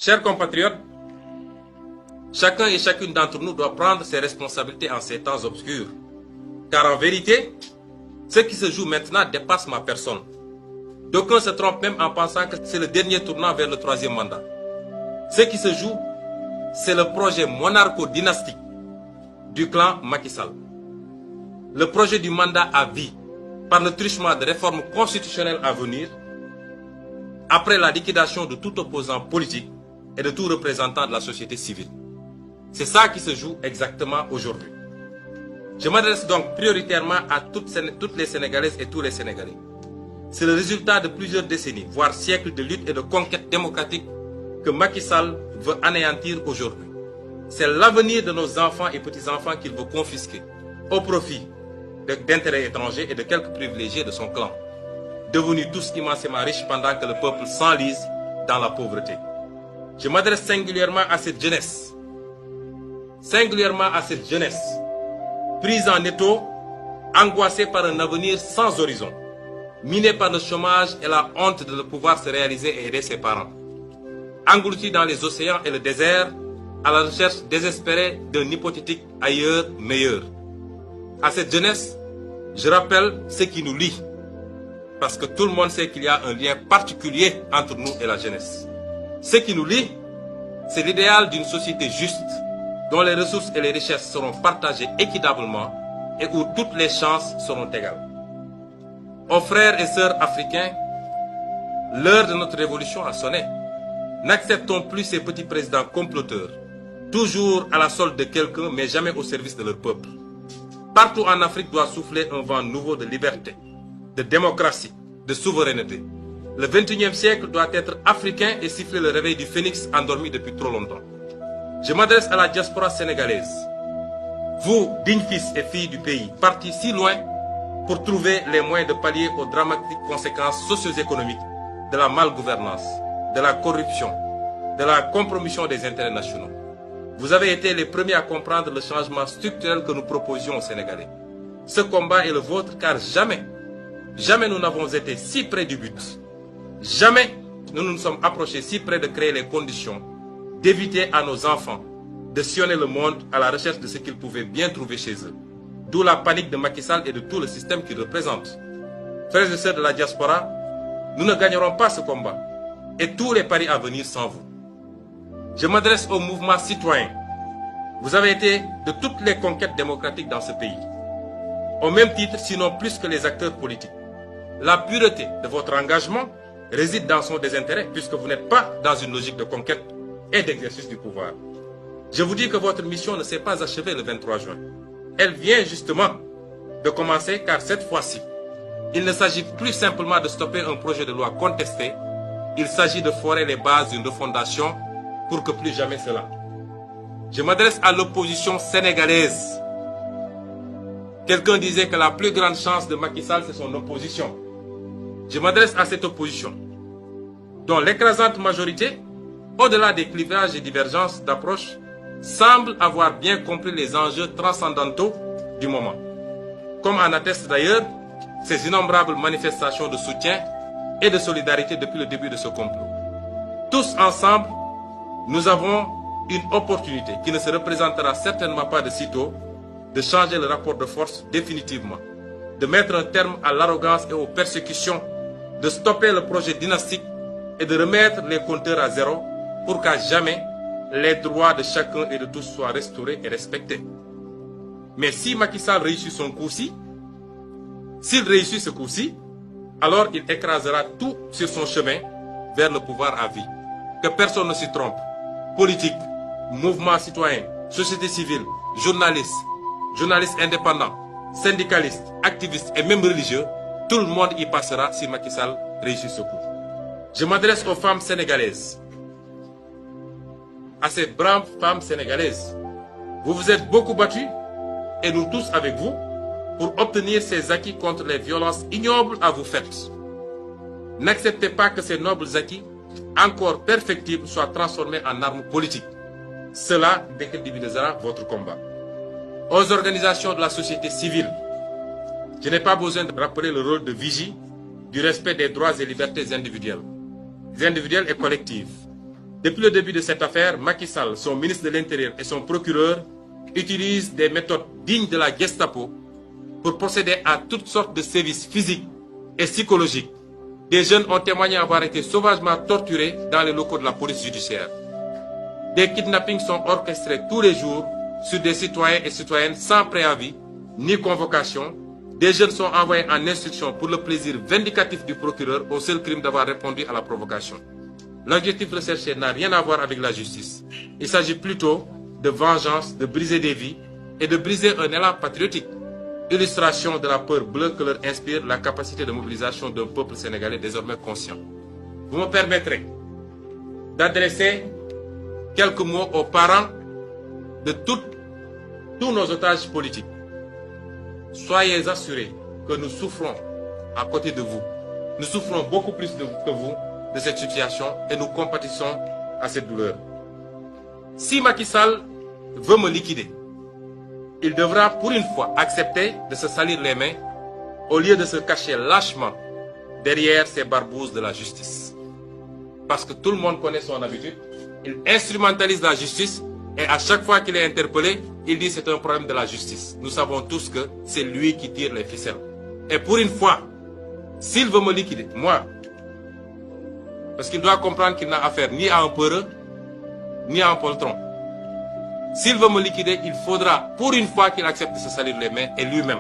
Chers compatriotes, chacun et chacune d'entre nous doit prendre ses responsabilités en ces temps obscurs. Car en vérité, ce qui se joue maintenant dépasse ma personne. D'aucuns se trompent même en pensant que c'est le dernier tournant vers le troisième mandat. Ce qui se joue, c'est le projet monarcho-dynastique du clan Macky Sall. Le projet du mandat à vie, par le truchement de réformes constitutionnelles à venir, après la liquidation de tout opposant politique et de tout représentant de la société civile. C'est ça qui se joue exactement aujourd'hui. Je m'adresse donc prioritairement à toutes les Sénégalaises et tous les Sénégalais. C'est le résultat de plusieurs décennies, voire siècles de lutte et de conquête démocratique que Macky Sall veut anéantir aujourd'hui. C'est l'avenir de nos enfants et petits-enfants qu'il veut confisquer au profit d'intérêts étrangers et de quelques privilégiés de son clan, devenus tous immensément riches pendant que le peuple s'enlise dans la pauvreté. Je m'adresse singulièrement à cette jeunesse, prise en étau, angoissée par un avenir sans horizon, minée par le chômage et la honte de ne pouvoir se réaliser et aider ses parents, engloutie dans les océans et le désert, à la recherche désespérée d'un hypothétique ailleurs meilleur. À cette jeunesse, je rappelle ce qui nous lie, parce que tout le monde sait qu'il y a un lien particulier entre nous et la jeunesse. Ce qui nous lie, c'est l'idéal d'une société juste, dont les ressources et les richesses seront partagées équitablement et où toutes les chances seront égales. Aux frères et sœurs africains, l'heure de notre révolution a sonné. N'acceptons plus ces petits présidents comploteurs, toujours à la solde de quelqu'un, mais jamais au service de leur peuple. Partout en Afrique doit souffler un vent nouveau de liberté, de démocratie, de souveraineté. Le 21e siècle doit être africain et siffler le réveil du phénix endormi depuis trop longtemps. Je m'adresse à la diaspora sénégalaise. Vous, dignes fils et filles du pays, partis si loin pour trouver les moyens de pallier aux dramatiques conséquences socio-économiques de la malgouvernance, de la corruption, de la compromission des intérêts nationaux. Vous avez été les premiers à comprendre le changement structurel que nous proposions aux Sénégalais. Ce combat est le vôtre car jamais nous n'avons été si près du but. Jamais nous nous sommes approchés si près de créer les conditions d'éviter à nos enfants de sillonner le monde à la recherche de ce qu'ils pouvaient bien trouver chez eux. D'où la panique de Macky Sall et de tout le système qu'il représente. Frères et sœurs de la diaspora, nous ne gagnerons pas ce combat et tous les paris à venir sans vous. Je m'adresse au mouvement citoyen. Vous avez été de toutes les conquêtes démocratiques dans ce pays. Au même titre, sinon plus que les acteurs politiques. La pureté de votre engagement réside dans son désintérêt puisque vous n'êtes pas dans une logique de conquête et d'exercice du pouvoir. Je vous dis que votre mission ne s'est pas achevée le 23 juin. Elle vient justement de commencer car cette fois-ci, il ne s'agit plus simplement de stopper un projet de loi contesté, il s'agit de forer les bases d'une refondation pour que plus jamais cela. Je m'adresse à l'opposition sénégalaise. Quelqu'un disait que la plus grande chance de Macky Sall, c'est son opposition. Je m'adresse à cette opposition, dont l'écrasante majorité, au-delà des clivages et divergences d'approche, semble avoir bien compris les enjeux transcendantaux du moment. Comme en attestent d'ailleurs ces innombrables manifestations de soutien et de solidarité depuis le début de ce complot. Tous ensemble, nous avons une opportunité qui ne se représentera certainement pas de sitôt, de changer le rapport de force définitivement, de mettre un terme à l'arrogance et aux persécutions, de stopper le projet dynastique et de remettre les compteurs à zéro pour qu'à jamais les droits de chacun et de tous soient restaurés et respectés. Mais si Macky Sall réussit son coup-ci, s'il réussit ce coup-ci, alors il écrasera tout sur son chemin vers le pouvoir à vie. Que personne ne s'y trompe. Politique, mouvement citoyen, société civile, journalistes indépendants, syndicalistes, activistes et même religieux, tout le monde y passera si Macky Sall réussit ce coup. Je m'adresse aux femmes sénégalaises, à ces braves femmes sénégalaises. Vous vous êtes beaucoup battues, et nous tous avec vous, pour obtenir ces acquis contre les violences ignobles à vous faites. N'acceptez pas que ces nobles acquis, encore perfectibles, soient transformés en armes politiques. Cela décrédibilisera votre combat. Aux organisations de la société civile, je n'ai pas besoin de rappeler le rôle de vigie du respect des droits et libertés individuelles et collectives, Depuis le début de cette affaire, Macky Sall, son ministre de l'Intérieur et son procureur utilisent des méthodes dignes de la Gestapo pour procéder à toutes sortes de sévices physiques et psychologiques. Des jeunes ont témoigné avoir été sauvagement torturés dans les locaux de la police judiciaire. Des kidnappings sont orchestrés tous les jours sur des citoyens et citoyennes sans préavis ni convocation. Des jeunes sont envoyés en instruction pour le plaisir vindicatif du procureur au seul crime d'avoir répondu à la provocation. L'objectif recherché n'a rien à voir avec la justice. Il s'agit plutôt de vengeance, de briser des vies et de briser un élan patriotique. Illustration de la peur bleue que leur inspire la capacité de mobilisation d'un peuple sénégalais désormais conscient. Vous me permettrez d'adresser quelques mots aux parents de tous nos otages politiques. Soyez assurés que nous souffrons à côté de vous. Nous souffrons beaucoup plus que vous de cette situation et nous compatissons à cette douleur. Si Macky Sall veut me liquider, il devra pour une fois accepter de se salir les mains au lieu de se cacher lâchement derrière ces barbouzes de la justice. Parce que tout le monde connaît son habitude, il instrumentalise la justice et à chaque fois qu'il est interpellé, il dit c'est un problème de la justice. Nous savons tous que c'est lui qui tire les ficelles. Et pour une fois, s'il veut me liquider, moi, parce qu'il doit comprendre qu'il n'a affaire ni à un peureux, ni à un poltron. S'il veut me liquider, il faudra pour une fois qu'il accepte de se salir les mains et lui-même.